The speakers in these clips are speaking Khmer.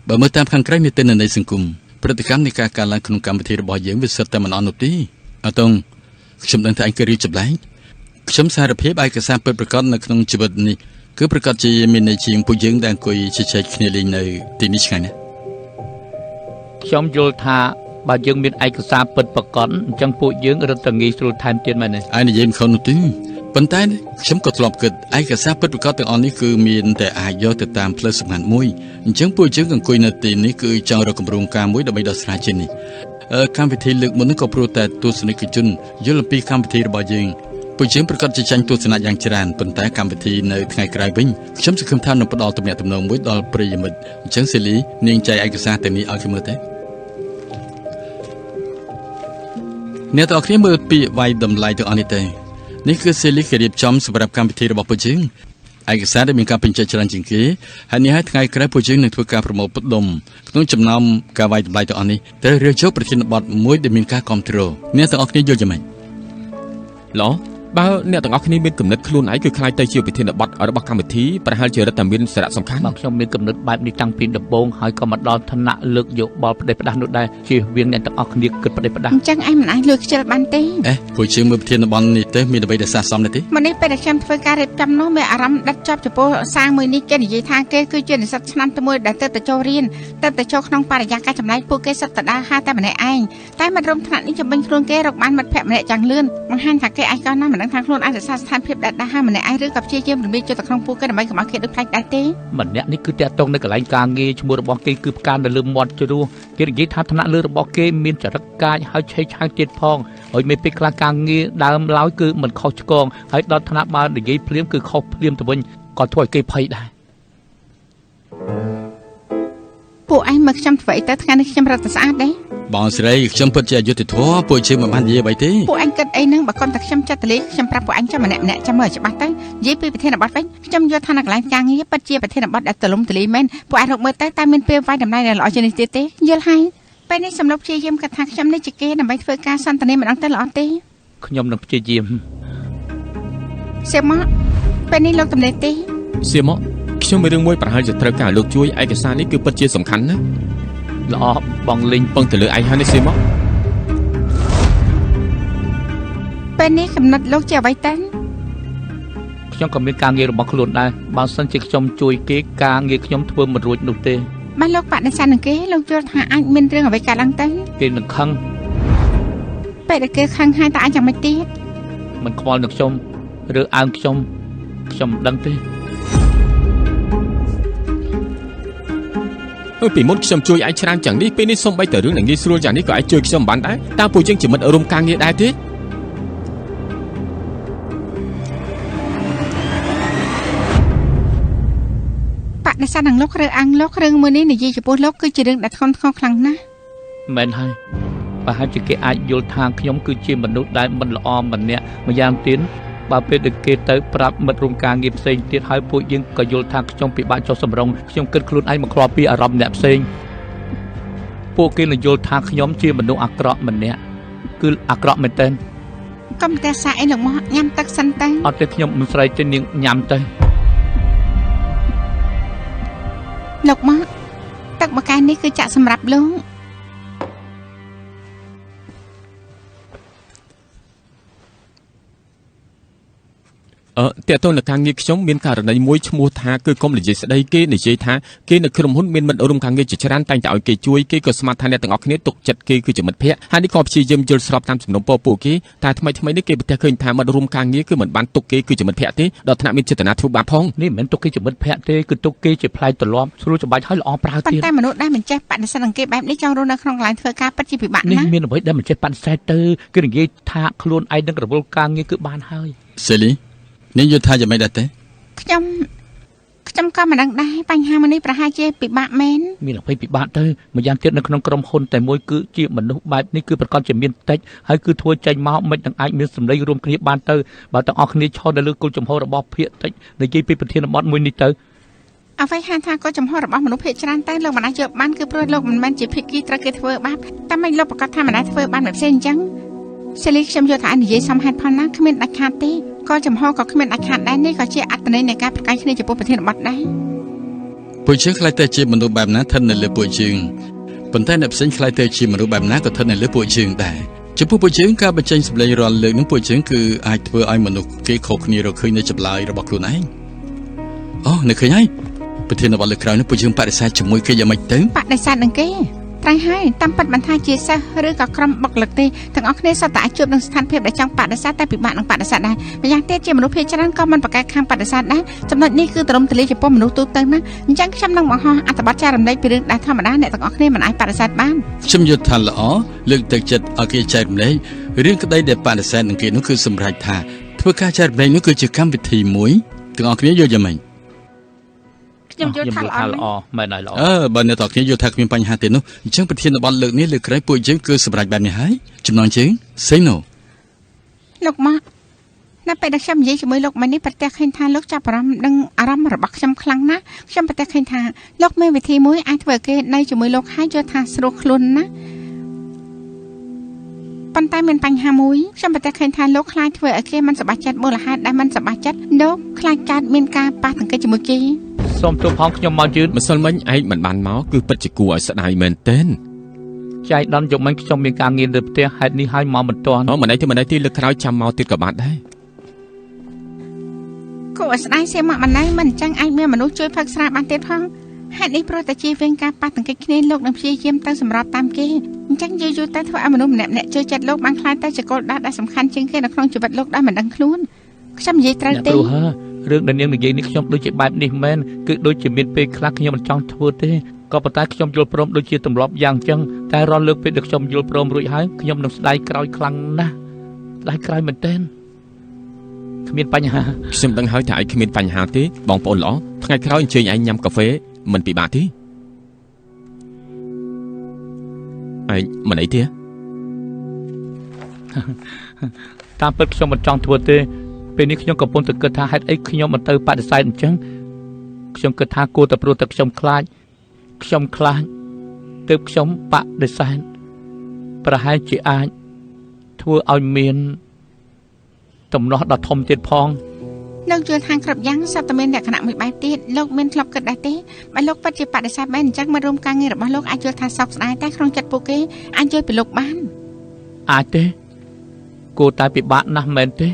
បើមើលតាមខាងក្រៅនៃទិន្នន័យសង្គមព្រឹត្តិកម្មនៃការឡើងក្នុងកម្មវិធីរបស់យើងវាសិតតែមិនអន់នោះទេអត់តងខ្ញុំដឹងថាអញគឺរៀបចម្លែកខ្ញុំសារភាពឯកសារពិតប្រាកដនៅក្នុងជីវិតនេះគឺប្រកាសជាមានន័យជាងពួកយើងដែលអង្គុយជជែកគ្នាលេងនៅទីនេះឆ្ងាយណាស់ខ្ញុំយល់ថាបើយើងមានឯកសារពិតប្រាកដអញ្ចឹងពួកយើងរត់ទៅងាយស្រួលថែមទៀតមែនទេឯនិយាយមិនខុសនោះទេប៉ុន្តែខ្ញុំក៏ធ្លាប់គិតឯកសារពិតប្រាកដទាំងអស់នេះគឺមានតែអាចយកទៅតាមផ្លូវសម្ងាត់មួយអញ្ចឹងពួកយើងអង្គុយនៅទីនេះគឺចង់រកគម្រោងការមួយដើម្បីដោះស្រាយជានេះកម្មវិធីលើកមុននេះក៏ព្រោះតែទស្សនិកជនយល់អំពីកម្មវិធីរបស់យើងពួកយើងប្រកាសជាចាញ់ទស្សនៈយ៉ាងច្រើនប៉ុន្តែកម្មវិធីនៅថ្ងៃក្រោយវិញខ្ញុំសង្ឃឹមថានឹងផ្ដល់ទំនាក់ទំនងមួយដល់ប្រិយមិត្តអញ្ចឹងសេលីនាងចែកឯកសារទាំងនេះឲ្យខ្ញុំមើលទេអ្នកទាំងអស់គ្នាមើលពាក្យវាយតម្លៃទាំងអស់នេះទេនេះគឺសេលីគេរៀបចំសម្រាប់កម្មវិធីរបស់ពួកយើងឯកសារដែលមានការបញ្ជាក់ច្រើនជាងគេហើយនេះហើយថ្ងៃក្រោយពួកយើងនឹងធ្វើការប្រមូលផ្ដុំក្នុងចំណោមការវាយតម្លៃទាំងអស់នេះត្រូវរើសយកប្រធានបទមួយដែលមានការគ្រប់គ្រងអ្នកទាំងអស់គ្នាយល់យ៉ាងម៉េចល្អបើអ្នកទាំងអស់គ្នាមានគំនិតខ្លួនឯងគឺខ្លាយទៅជាប្រធានបទរបស់កម្មវិធីប្រហែលជារដ្ឋតែមានសារៈសំខាន់បើខ្ញុំមានគំនិតបែបនេះតាំងពីដំបូងហើយក៏មកដល់ឋានៈលើកយកបលផ្ដេសផ្ដាស់នោះដែរជាវៀងអ្នកទាំងអស់គ្នាគិតផ្ដេសផ្ដាស់អញ្ចឹងឯងមិនអាចលើកខ្ជិលបានទេពួកយើងមើលប្រធានបទនេះទៅមានអ្វីដែលស័ក្តិសមទេមកនេះពេលដែលខ្ញុំធ្វើការរៀបចំនោះមានអារម្មណ៍ដិតជាប់ចំពោះសារមួយនេះគេនិយាយថាគេគឺជានិស្សិតឆ្នាំទី1ដែលទៅចូលរៀនទៅចូលក្នុងបរិយាកាសចម្លែកពួកគេសិតតដើរហាតែម្នាក់ឯងតែមិត្តរួមថ្នាក់នេះជំនាញខ្លួនគេរកបានមិត្តភក្តិម្នាក់យ៉ាងលឿនបង្ហាញថាគេអាចកោះណាស់មិនដឹងថាខ្លួនអាចរក្សាស្ថានភាពដែលដាស់ម្នាក់ឯងឬក៏ព្យាយាមរំលាយចូលទៅក្នុងពួកគេដើម្បីកុំឲ្យគេដូចផ្លាច់ដែរទេម្នាក់នេះគឺតាក់ទងនៅកន្លែងការងារឈ្មោះរបស់គេគឺផ្កានៅលើមាត់ជ្រោះគេនិយាយថាឋានៈលើរបស់គេមានចរិតកាចហើយឆេះឆាវទៀតផងហើយមានពេលខ្លះការងារដើមឡើយគឺមិនខុសឆ្គងហើយដល់ឋានៈបើនិយាយភ្លាមគឺខុសភ្លាមទៅវិញក៏ធ្វើឲ្យគេភ័យដែរពួកឯងមើលខ្ញុំធ្វើអីទៅថ្ងៃនេះខ្ញុំរត់ទៅស្អាតដែរបងស្រីខ្ញុំពិតជាអយុត្តិធម៌ពួកយើងមិនបាននិយាយអ្វីទេពួកអញគិតអីនឹងបើគាត់តែខ្ញុំចិត្តតលេខ្ញុំប្រាប់ពួកអញចាំម្នាក់ចាំមើលច្បាស់ទៅនិយាយពីប្រធានបទវិញខ្ញុំយល់ថានៅកន្លែងការងារពិតជាប្រធានបទដែលទលំទលាយមែនពួកឯងរកមើលទៅតែមានពេលវាយតម្លៃដែលល្អជាងនេះទៀតទេយល់ហើយពេលនេះសំឡុកព្យាយាមគិតថាខ្ញុំនេះជាគេដើម្បីធ្វើការសន្ទនាម្ដងទៅល្អទេខ្ញុំនឹងព្យាយាមសៀមមកពេលនេះលោកតំណេទេសៀមមកខ្ញុំមានរឿងមួយប្រហែលជាត្រូវការលោកជួយឯកសារនេះគឺពិតជាសំខាន់ណាស់ល្អបងលេងពឹងទៅលើឯងហើយនេះសៀមមកពេលនេះកំណត់លោកជាអ្វីទៅខ្ញុំក៏មានការងាររបស់ខ្លួនដែរបើសិនជាខ្ញុំជួយគេការងារខ្ញុំធ្វើមិនរួចនោះទេបានលោកបដិសេធនឹងគេលោកយល់ថាអាចមានរឿងអ្វីកើតឡើងទៅគេនឹងខឹងពេលដែលគេខឹងហើយតើអាចយ៉ាងម៉េចទៀតមិនខ្វល់នឹងខ្ញុំឬអើងខ្ញុំមិនដឹងទេពីមុនខ្ញុំជួយឯងច្រើនយ៉ាងនេះពេលនេះសូម្បីតែរឿងដែលងាយស្រួលយ៉ាងនេះក៏ឯងជួយខ្ញុំមិនបានដែរតើពួកយើងជាមិត្តរួមការងារដែរទេបដិសេធនឹងលោកឬអាំងលោករឿងមួយនេះនិយាយចំពោះលោកគឺជារឿងដែលធ្ងន់ធ្ងរខ្លាំងណាស់មែនហើយប្រហែលជាគេអាចយល់ថាខ្ញុំគឺជាមនុស្សដែលមិនល្អម្នាក់ម្យ៉ាងទៀតបើពេលដែលគេទៅប្រាប់មិត្តរួមការងារផ្សេងទៀតហើយពួកយើងក៏យល់ថាខ្ញុំពិបាកចុះសម្រុងខ្ញុំគិតខ្លួនឯងមិនខ្លាចពីអារម្មណ៍អ្នកផ្សេងពួកគេនឹងយល់ថាខ្ញុំជាមនុស្សអាក្រក់ម្នាក់គឺអាក្រក់មែនទែនកុំតែសាអីលោកមកញ៉ាំទឹកសិនទៅអត់ទេខ្ញុំមិនស្រីទេនាងញ៉ាំទៅលោកមកទឹកមួយកែវនេះគឺចាក់សម្រាប់លោកតើតើនៅការងារខ្ញុំមានករណីមួយឈ្មោះថាគឺកុំនិយាយស្ដីគេនិយាយថាគេនៅក្រុមហ៊ុនមានមិត្តរួមការងារជាច្រើនតែងតែឲ្យគេជួយគេក៏ស្មាតថាអ្នកទាំងអស់គ្នាទុកចិត្តគេគឺជាមិត្តភក្តិហើយនេះក៏ព្យាយាមយល់ស្របតាមសំណុំពរពួកគេតែថ្មីនេះគេប្រទះឃើញថាមិត្តរួមការងារគឺមិនបានទុកគេគឺជាមិត្តភក្តិទេដល់ថ្នាក់មានចេតនាធ្វើបាបផងនេះមិនមែនទុកគេជាមិត្តភក្តិទេគឺទុកគេជាផ្លែទលាប់ស្រួលច្បាច់ហើយល្អប្រើទៀតតែមនុស្សដែលមិនចេះបដិសេធនឹងគេបែបនេះចង់រស់នៅក្នុងកន្លែងធ្វើការពិតជាពិបាកណាស់នេះមានអ្វីដែលមិនចេះបដិសេធទៅគឺនិយាយថាខ្លួនឯងនឹងរវល់ការងារគឺបានហើយសេលីនាងយល់ថាយ៉ាងម៉េចដែរទេខ្ញុំក៏មិនដឹងដែរបញ្ហាមួយនេះប្រហែលជាពិបាកមែនមានអ្វីពិបាកទៅម្យ៉ាងទៀតនៅក្នុងក្រុមហ៊ុនតែមួយគឺជាមនុស្សបែបនេះគឺប្រកាសជាមានតិចហើយគឺធ្វើចេញមកមិននឹងអាចមានសម្លេងរួមគ្នាបានទៅបើទាំងអស់គ្នាឈរនៅលើគោលចំហរបស់ភាគតិចនិយាយពីប្រធានបទមួយនេះទៅអ្វីថាគោលចំហរបស់មនុស្សភាគច្រើនតែលោកមិនអាចយកបានគឺព្រោះលោកមិនមែនជាភាគីត្រូវគេធ្វើបាបតែមិនលោកប្រកាសថាមិនអាចធ្វើបានបែបផ្សេងអញ្ចឹងសេលីខ្ញុំយល់ថានិយាយសមហេតុផលណាគ្មានដាច់ខាតទេក៏ចំហក៏គ្មានដាច់ខាតដែរនេះក៏ជាអត្តន័យនៃការប្រកែកគ្នាចំពោះប្រធានបទដែរ ពួកយើងខ្លាចតែជាមនុស្សបែបណាស្ថិតនៅលើពួកយើងប៉ុន្តែអ្នកផ្សេងខ្លាចតែជាមនុស្សបែបណាក៏ស្ថិតនៅលើពួកយើងដែរចំពោះពួកយើងការបញ្ចេញសម្លេងរាល់លើកនឹងពួកយើងគឺអាចធ្វើឲ្យមនុស្សគេខុសគ្នារកឃើញនៅចម្លើយរបស់ខ្លួនឯងអូនៅឃើញហើយប្រធានបទលើក្រោយនេះពួកយើងបដិសេធជាមួយគេយ៉ាងម៉េចទៅបដិសេធនឹងគេត្រូវហើយតាមពិតមិនថាជាសិស្សឬក៏ក្រុមបុគ្គលិកទេទាំងអស់គ្នាសុទ្ធតែអាចជួបនឹងស្ថានភាពដែលចង់បដិសេធតែពិបាកនឹងបដិសេធដែរម្យ៉ាងទៀតជាមនុស្សភាគច្រើនក៏មិនប្រកែកខាងបដិសេធដែរចំណុចនេះគឺទរំទលាចំពោះមនុស្សទូទៅណាអញ្ចឹងខ្ញុំនឹងបង្ហោះអត្ថបទចែករំលែកពីរឿងដែលធម្មតាអ្នកទាំងអស់គ្នាមិនអាចបដិសេធបានខ្ញុំយល់ថាល្អលើកទឹកចិត្តឲ្យគេចែករំលែករឿងក្តីដែលបដិសេធនឹងគេនោះគឺសម្រេចថាធ្វើការចែករំលែកនោះគឺជាកម្មវិធីមួយទាំងអស់គ្នាយល់យ៉ាងម៉េចខ្ញុំយល់ថាល្អមែនហើយល្អបើអ្នកទាំងគ្នាយល់ថាគ្មានបញ្ហាទេនោះអញ្ចឹងប្រធានបទលើកនេះលើក្រោយពួកយើងគឺសម្រេចបែបនេះហើយចំណងជើង say no លោកមកនៅពេលដែលខ្ញុំនិយាយជាមួយលោកមកនេះប្រទះឃើញថាលោកចាប់អារម្មណ៍នឹងអារម្មណ៍របស់ខ្ញុំខ្លាំងណាស់ខ្ញុំប្រទះឃើញថាលោកមានវិធីមួយអាចធ្វើឲ្យគេនៅជាមួយលោកហើយយល់ថាស្រួលខ្លួនណាប៉ុន្តែមានបញ្ហាមួយខ្ញុំប្រទះឃើញថាលោកខ្លាចធ្វើឲ្យគេមិនសប្បាយចិត្តមូលហេតុដែលមិនសប្បាយចិត្តលោកខ្លាចកើតមានការប៉ះទង្គិចជាមួយគេសូមទោសផងខ្ញុំមកយឺតម្សិលមិញឯងមិនបានមកគឺពិតជាគួរឲ្យស្ដាយមែនទែនចៃដន្យយកមិញខ្ញុំមានការងារនៅផ្ទះហេតុនេះហើយមកមិនទាន់មិនអីទេលើកក្រោយចាំមកទៀតក៏បានដែរគួរឲ្យស្ដាយសៀមមកមិនណៃមិនអញ្ចឹងអាចមានមនុស្សជួយផឹកស្រាបានទៀតផងហេតុនេះព្រោះតែជាវិញការប៉ះទង្គិចគ្នាលោកនឹងព្យាយាមទៅសម្របតាមគេអញ្ចឹងយូរទៅធ្វើឲ្យមនុស្សម្នាក់ៗជឿចិត្តលោកបានខ្លាចទៅជាគោលដៅដែលសំខាន់ជាងគេនៅក្នុងជីវិតលោកដោយមិនដឹងខ្លួនខ្ញុំនិយាយត្រូវទេរឿងដែលនាងនិយាយនេះខ្ញុំដូចជាបែបនេះមែនគឺដូចជាមានពេលខ្លះខ្ញុំមិនចង់ធ្វើទេក៏ប៉ុន្តែខ្ញុំយល់ព្រមដូចជាទម្លាប់យ៉ាងអញ្ចឹងតែរាល់លើកពេលដែលខ្ញុំយល់ព្រមរួចហើយខ្ញុំនឹងស្ដាយក្រោយខ្លាំងណាស់ស្ដាយក្រោយមែនទែនគ្មានបញ្ហាខ្ញុំដឹងហើយថាឯងគ្មានបញ្ហាទេបងប្អូនល្អថ្ងៃក្រោយអញ្ជើញឯងញ៉ាំកាហ្វេមិនពិបាកទេឯងមិនអីទេតាមពិតខ្ញុំមិនចង់ធ្វើទេពេលនេះខ្ញុំកំពុងតែគិតថាហេតុអីខ្ញុំមិនទៅបដិសេធអញ្ចឹងខ្ញុំគិតថាគួរតែព្រោះតែខ្ញុំខ្លាចទើបខ្ញុំបដិសេធប្រហែលជាអាចធ្វើឲ្យមានទំនាស់ដ៏ធំទៀតផងលោកយល់ថាគ្រប់យ៉ាងសត្វតែមានលក្ខណៈមួយបែបទៀតលោកមានធ្លាប់គិតដែរទេបើលោកពិតជាបដិសេធមែនអញ្ចឹងមករួមការងាររបស់លោកអាចយល់ថាសោកស្ដាយតែក្នុងចិត្តពួកគេអាចយល់ពីលោកបានអាចទេគួរតែពិបាកណាស់មែនទេ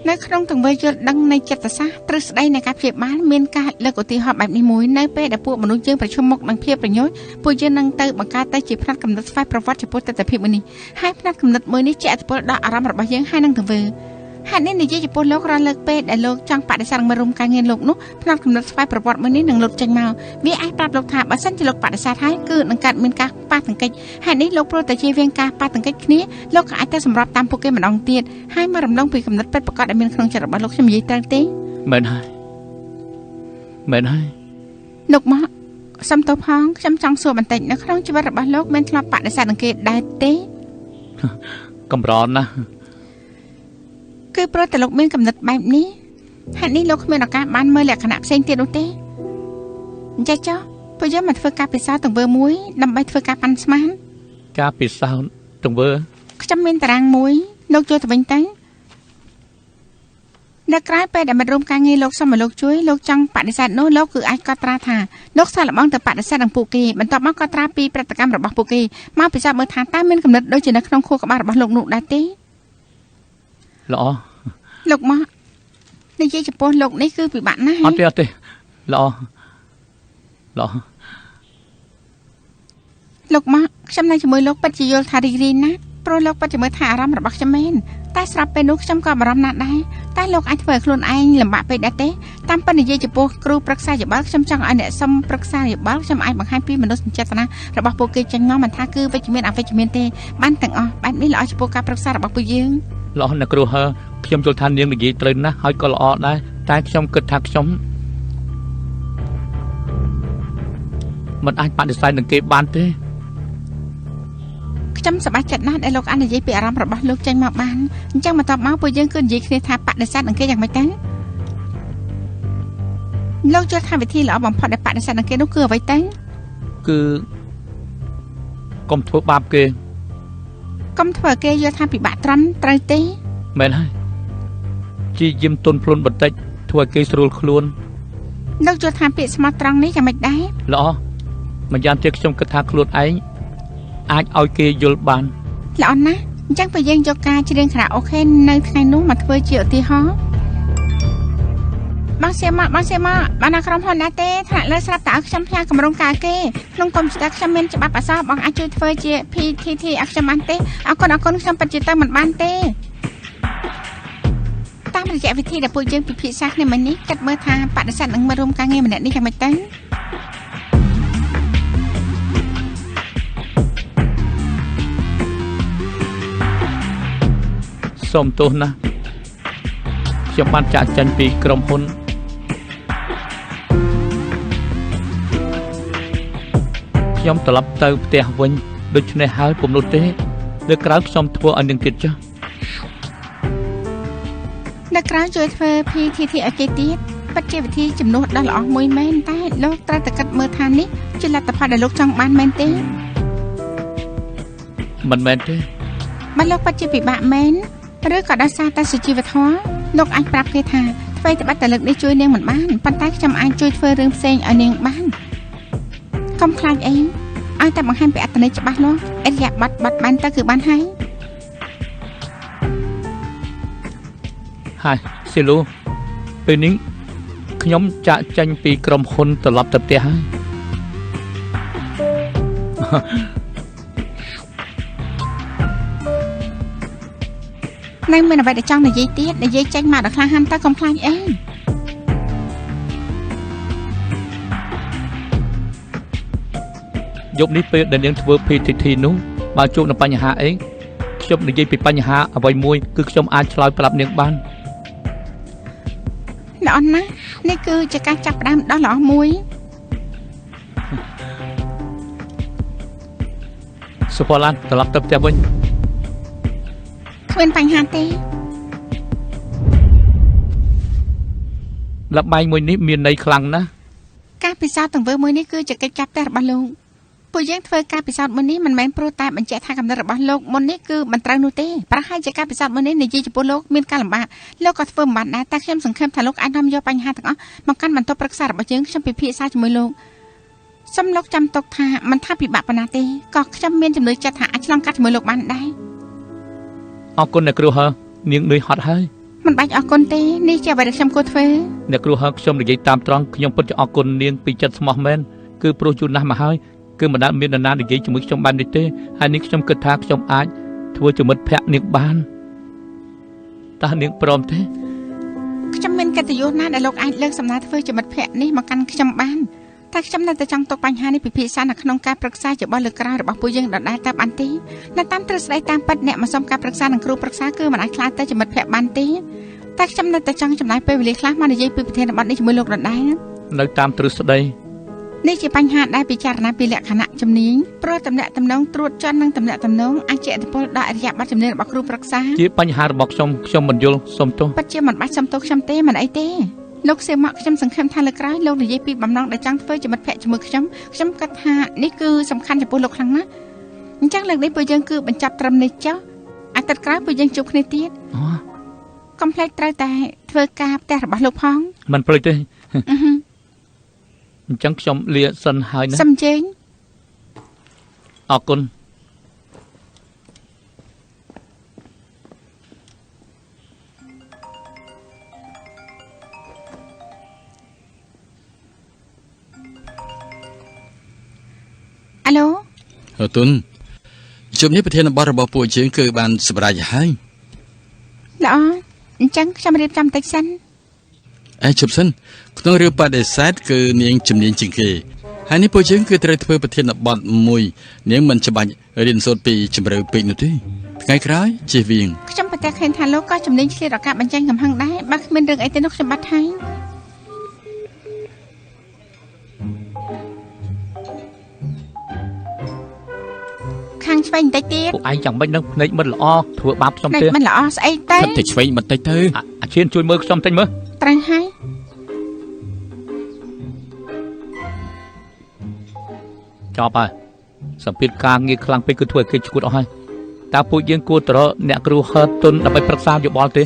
នៅក្នុងទង្វើយល់ដឹងនៃចិត្តសាស្ត្រទ្រឹស្ដីនៃការព្យាបាលមានការលើកឧទាហរណ៍បែបនេះមួយនៅពេលដែលពួកមនុស្សយើងប្រឈមមុខនឹងភាពប្រញោជពួកយើងនឹងទៅបង្កើតទៅជាផ្នែកកំណត់ស្វ័យប្រវត្តិចំពោះទស្សនវិជ្ជាមួយនេះហើយផ្នែកកំណត់មួយនេះជាឥទ្ធិពលដល់អារម្មណ៍របស់យើងហើយនឹងទង្វើហេតុនេះនិយាយចំពោះលោករលើកពេលដែលលោកចង់បដិសេធមករួមការងារលោកនោះផ្នែកកំណត់ស្វ័យប្រវត្តិមួយនេះនឹងលុតចេញមកវាអាចប្រាប់លោកថាបើសិនជាលោកបដិសេធហើយគឺនឹងកើតមានការប៉ះទង្គិចហេតុនេះលោកព្រោះតែជាវៀងការប៉ះទង្គិចគ្នាលោកក៏អាចទៅសម្របតាមពួកគេម្ដងទៀតហើយមករំលងពីកំណត់ពិតប្រាកដដែលមានក្នុងចិត្តរបស់លោកខ្ញុំនិយាយត្រូវទេមែនហើយលោកមកសុំទោសផងខ្ញុំចង់សួរបន្តិចនៅក្នុងជីវិតរបស់លោកមានធ្លាប់បដិសេធនឹងគេដែរទេកំរណាស់គឺព្រោះតែលោកមានកំណត់បែបនេះហេតុនេះលោកគ្មានឱកាសបានមើលលក្ខណៈផ្សេងទៀតនោះទេអញ្ចឹងចុះពួកយើងមកធ្វើការពិសោធន៍ទង្វើមួយដើម្បីធ្វើការប៉ាន់ស្មានការពិសោធន៍ទង្វើខ្ញុំមានតារាងមួយលោកជួយទៅវិញទៅនៅក្រៅពេលដែលមិត្តរួមការងារលោកសុំឲ្យលោកជួយលោកចង់បដិសេធនោះលោកគឺអាចកត់ត្រាថាលោកសាកល្បងទៅបដិសេធនឹងពួកគេបន្ទាប់មកកត់ត្រាពីប្រតិកម្មរបស់ពួកគេមកពិសោធន៍មើលថាតើមានកំណត់ដូចជានៅក្នុងខួរក្បាលរបស់លោកនោះដែរទេល្អលោកមកនិយាយចំពោះលោកនេះគឺពិបាកណាស់អត់ទេល្អលោកមកខ្ញុំនៅជាមួយលោកពិតជាយល់ថារីករាយណាស់ព្រោះលោកពិតជាមើលថាអារម្មណ៍របស់ខ្ញុំមែនតែស្រាប់ពេលនោះខ្ញុំក៏បារម្ភណាស់ដែរតែលោកអាចធ្វើឲ្យខ្លួនឯងលំបាកពេកដែរទេតាមពិតនិយាយចំពោះគ្រូប្រឹក្សាយោបល់ខ្ញុំចង់ឲ្យអ្នកសុំប្រឹក្សាយោបល់ខ្ញុំអាចបង្ហាញពីមនោសញ្ចេតនារបស់ពួកគេចេញមកមិនថាគឺវិជ្ជមានអវិជ្ជមានទេបានទាំងអស់បែបនេះល្អចំពោះការប្រឹក្សារបស់ពួកយើងល្អណាស់គ្រូហើខ្ញុំយល់ថានាងនិយាយត្រូវណាស់ហើយក៏ល្អដែរតែខ្ញុំគិតថាខ្ញុំមិនអាចបដិសេធនឹងគេបានទេខ្ញុំសប្បាយចិត្តណាស់ដែលលោកអាចនិយាយពីអារម្មណ៍របស់លោកចេញមកបានអញ្ចឹងបន្ទាប់មកពួកយើងគឺនិយាយគ្នាថាបដិសេធនឹងគេយ៉ាងម៉េចទៅលោកយល់ថាវិធីល្អបំផុតដែលបដិសេធនឹងគេនោះគឺអ្វីទៅគឺកុំធ្វើបាបគេកុំធ្វើគេយល់ថាពិបាកត្រង់ត្រូវទេមែនហើយជាយាមទុនខ្លួនបន្តិចធ្វើឲ្យគេស្រួលខ្លួន លោកយល់ថាពាក្យស្មោះត្រង់នេះយ៉ាងម៉េចដែរ ល្អម្យ៉ាងទៀតខ្ញុំគិតថាខ្លួនឯងអាចឲ្យគេយល់បាន ល្អណាស់អញ្ចឹងបើយើងយកការច្រៀងខារ៉ាអូខេនៅថ្ងៃនោះមកធ្វើជាឧទាហរណ៍បងសៀមមកបានក្រុមហ៊ុនណាទេថ្នាក់លើស្រាប់តែឲ្យខ្ញុំផ្ញើកម្រងការគេក្នុងកុំព្យូទ័រខ្ញុំមានច្បាប់អក្សរបងអាចជួយធ្វើជា PTT ឲ្យខ្ញុំបានទេអរគុណខ្ញុំពិតជាទៅមិនបានទេតាមរយៈវិធីដែលពួកយើងពិភាក្សាគ្នាមិញនេះគិតមើលថាបដិសេធនឹងមករួមការងារម្នាក់នេះយ៉ាងម៉េចទៅសូមទោសណាស់ខ្ញុំបានចាក់ចេញពីក្រុមហ៊ុនខ្ញុំត្រឡប់ទៅផ្ទះវិញដូច្នេះហើយពុំនោះទេលើក្រោយខ្ញុំធ្វើឲ្យនឹងទៀតចុះនៅក្រៅជួយធ្វើ PTT ឲ្យគេទៀតពិតជាវិធីជំនួសដ៏ល្អមួយមែនតែលោកត្រូវតែគិតមើលថានេះជាលទ្ធផលដែលលោកចង់បានមែនទេមិនមែនទេបើលោកពិតជាពិបាកមែនឬក៏ដោយសារតែសុជីវធម៌លោកអាចប្រាប់គេថាអ្វីត្បិតតែលើកនេះជួយនាងមិនបានប៉ុន្តែខ្ញុំអាចជួយធ្វើរឿងផ្សេងឲ្យនាងបានកុំខ្លាចអីឲ្យតែបង្ហាញពីអត្ថន័យច្បាស់លាស់អរិយាប័ត្របាត់បានទៅគឺបានហើយស៊ីលូពេលនេះខ្ញុំចាក់ចេញពីក្រុមហ៊ុនត្រឡប់ទៅផ្ទះហើយនៅមានអ្វីដែលចង់និយាយទៀតនិយាយចេញមកដល់ខ្លះហាន់ទៅកុំខ្លាចអីយប់នេះពេលដែលនាងធ្វើ PTT នោះបើជួបនឹងបញ្ហាអីខ្ញុំនិយាយពីបញ្ហាអ្វីមួយគឺខ្ញុំអាចឆ្លើយប្រាប់នាងបានល្អណាស់នេះគឺជាការចាប់ផ្ដើមដ៏ល្អមួយសុផឡានត្រឡប់ទៅផ្ទះវិញគ្មានបញ្ហាទេល្បែងមួយនេះមានន័យខ្លាំងណាស់ការពិសោធន៍ទង្វើមួយនេះគឺជាកិច្ចការផ្ទះរបស់លោកពួកយើងធ្វើការពិសោធន៍មួយនេះមិនមែនព្រោះតែបញ្ជាក់ថាកំណត់របស់លោកមុននេះគឺមិនត្រូវនោះទេប្រហែលជាការពិសោធន៍មួយនេះនិយាយចំពោះលោកមានការលំបាកលោកក៏ធ្វើមិនបានដែរតែខ្ញុំសង្ឃឹមថាលោកអាចនាំយកបញ្ហាទាំងអស់មកកាន់បន្ទប់ប្រឹក្សារបស់យើងខ្ញុំពិភាក្សាជាមួយលោកសូមលោកចាំទុកថាមិនថាពិបាកប៉ុណ្ណាទេក៏ខ្ញុំមានចំណុចចិត្តថាអាចឆ្លងកាត់ជាមួយលោកបានដែរអរគុណអ្នកគ្រូហើនាងនឿយហត់ហើយមិនបាច់អរគុណទេនេះជាអ្វីដែលខ្ញុំគួរធ្វើអ្នកគ្រូហើខ្ញុំនិយាយតាមត្រង់ខ្ញុំពិតជាអរគុណនាងពីចិត្តស្មោះមែនគឺព្រោះជួនណាស់មកហើយគឺមិនដែលមាននរណានិយាយជាមួយខ្ញុំបាននេះទេហើយនេះខ្ញុំគិតថាខ្ញុំអាចធ្វើជាមិត្តភក្តិនាងបានតើនាងព្រមទេខ្ញុំមានកិត្តិយសណាស់ដែលលោកអាចលើកសំណើធ្វើជាមិត្តភក្តិនេះមកកាន់ខ្ញុំបានតែខ្ញុំនៅតែចង់ទុកបញ្ហានេះពិភាក្សានៅក្នុងការប្រឹក្សារបស់លើកក្រោយរបស់ពួកយើងដដែលតែបានទេនៅតាមទ្រឹស្ដីតាមពិតអ្នកមកសុំការប្រឹក្សានឹងគ្រូប្រឹក្សាគឺមិនអាចខ្លាចទៅជាមិត្តភក្តិបានទេតែខ្ញុំនៅតែចង់ចំណាយពេលវេលាខ្លះមកនិយាយពីប្រធានបទនេះជាមួយលោកដដែលនៅតាមទ្រឹស្ដីនេះជាបញ្ហាដែលពិចារណាពីលក្ខណៈជំនាញព្រោះតំណែងតំណងត្រួតចន់និងតំណែងតំណងអាចជះឥទ្ធិពលដល់អរិយាប័ត្រជំនាញរបស់គ្រូប្រឹក្សាជាបញ្ហារបស់ខ្ញុំមិនយល់សុំទោសពិតជាមិនបាច់សុំទោសខ្ញុំទេមិនអីទេលោកសៀមមកខ្ញុំសង្ឃឹមថាលើក្រោយលោកនិយាយពីបំណងដែលចង់ធ្វើជាមិត្តភក្តិជាមួយខ្ញុំគិតថានេះគឺសំខាន់ចំពោះលោកខ្លាំងណាស់អញ្ចឹងលើកនេះពួកយើងគឺបញ្ចប់ត្រឹមនេះចុះអាទិត្យក្រោយពួកយើងជួបគ្នាទៀតកុំភ្លេចត្រូវតែធ្វើការផ្ទះរបស់លោកផងមិនភ្លេចទេអញ្ចឹងខ្ញុំលាសិនហើយណាសំជេងអរគុណអាឡូអរគុណជុំនេះប្រធានបទរបស់ពួកយើងគឺបានសម្រេចហើយល្អអញ្ចឹងខ្ញុំរៀបចំតិចសិនជប់សិនក្នុងរឿងបដិសេធគឺនាងជំនាញជាងគេហើយនេះពួកយើងគឺត្រូវធ្វើប្រធានបទមួយនាងមិនច្បាច់រៀនសូត្រពីជំរឿពេកនោះទេថ្ងៃក្រោយជិះវៀងខ្ញុំប្រទះឃើញថាលោកក៏ជំនាញឆ្លៀតឱកាសបញ្ចេញកំហឹងដែរបើគ្មានរឿងអីទេនោះខ្ញុំបាត់ហើយខាងឆ្វេងបន្តិចទៀតពួកឯងចាំមិននឹងភ្នែកមិនល្អធ្វើបាបខ្ញុំទេមិនល្អស្អីទៅតែឆ្វេងបន្តិចទៅអាឈានជួយមើលខ្ញុំតិចមើលត្រូវហើយចប់ហើយសម្ពាធការងារខ្លាំងពេកគឺធ្វើឲ្យគេឈួតអស់ហើយតើពួកយើងគួរទៅរកអ្នកគ្រូហឺតុនដើម្បីប្រឹក្សាយោបល់ទេ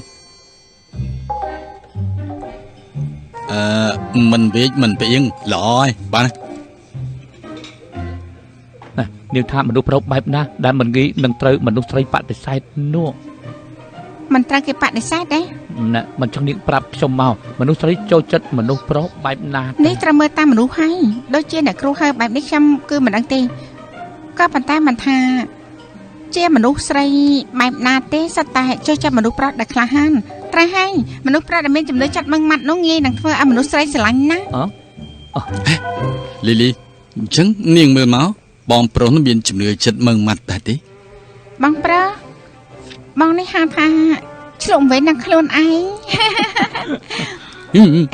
មិនវេកមិនផ្អៀងល្អហើយបាទ នាងថាមនុស្សប្រុសបែបណាដែលមិនងាយនឹងត្រូវមនុស្សស្រីបដិសេធនោះ មិនត្រូវគេបដិសេធទេ ណែមិនចង់នាងប្រាប់ខ្ញុំមកមនុស្សស្រីចូលចិត្តមនុស្សប្រុសបែបណា នេះត្រូវមើលតាមមនុស្សហើយដូចជាអ្នកគ្រូហើបែបនេះខ្ញុំគឺមិនដឹងទេក៏ប៉ុន្តែមិនថាជាមនុស្សស្រីបែបណាទេសិតតែចូលចិត្តមនុស្សប្រុសដែលក្លាហានត្រូវហើយមនុស្សប្រុសដែលមានជំនឿចិត្តម៉ឹងម៉ាត់នោះងាយនឹងធ្វើឲ្យមនុស្សស្រីស្រឡាញ់ណាស់ លីលីអញ្ចឹងនាងមើលមកបងប្រុសនោះមានជំនឿចិត្តម៉ឹងម៉ាត់ដែរទេ បងប្រុសបងនេះហៅថាឆ្លុំវិញនឹងខ្លួនឯង